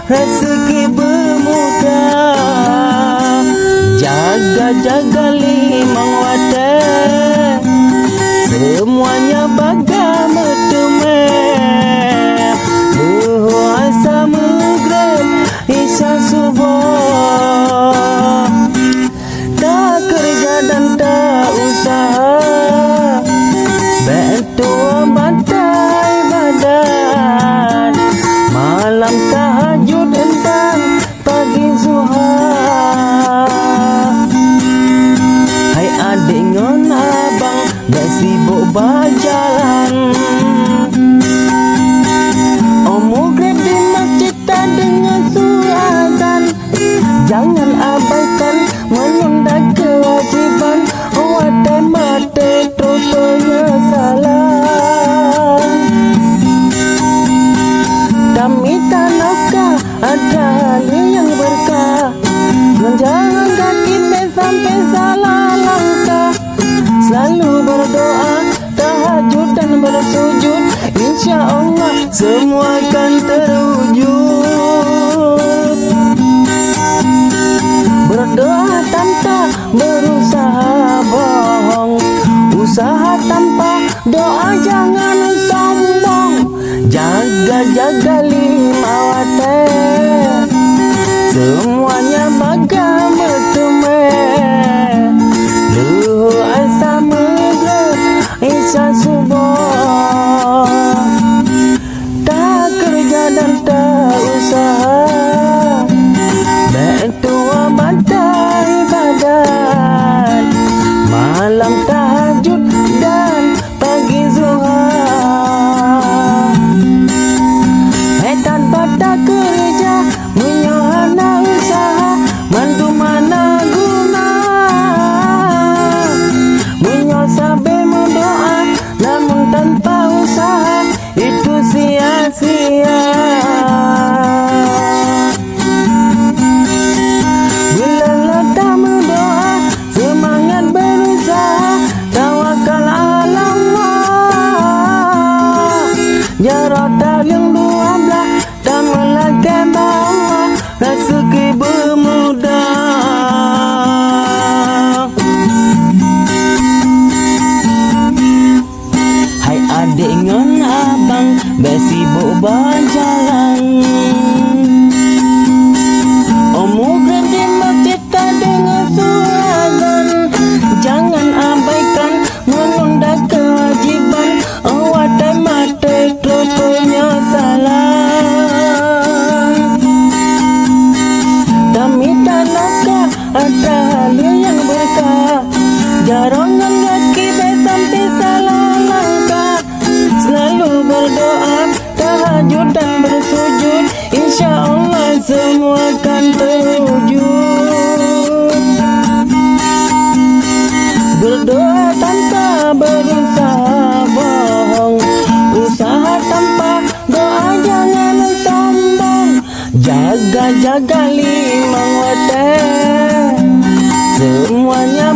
rezeki bermudah. Jaga-jaga limang wadah, semuanya bagai metemeh. Luasa maghrib isya subuh, tak kerja dan tak usaha, bantu bantai badan, malam tahajud dan pagi zuha. Hai adik ngon abang dah sibuk berjalan, maghrib di masjid tak dengar suazan. Jangan abaikan menunda kewajiban, mate terus penyesalan. Kami tak nakal, ada hal yang berkah, menjalan kaki sampai salah langkah. Selalu berdoa, tahajud dan bersujud, insya Allah semua akan terwujud. Berdoa tanpa berusaha bohong, usaha tanpa doa jangan sombong. Jaga-jaga lima wadah, semuanya bagai metemeh. Luhu asa maghrib isya subuh, tak kerja dan tak usaha, bantu bantai badan, malam tahajud dan pagi zuha. Tanpa tak kerja menyohana usaha, mandu mana guna. Menyosabe mendoa namun tanpa usaha, itu sia-sia. Bila letak mendoa, semangat berusaha, tawakal ala Allah. Jarata yang 12 dan melangkah bawah, rezeki bermudah. Hai adik ngon abang bersibuk berjalan, maghrib di masjid tak dengar suazan. Jangan abaikan menunda kewajiban, wadah mati terus penyesalan. Kami tak nakal, ada hal yang berkah, jarongan kaki sampai salah langkah. Selalu berdoa, tahajud dan bersujud, insya Allah semua akan terwujud. Berdoa tanpa berusaha bohong, usaha tanpa doa jangan sombong. Jaga-jaga limang wadah, semuanya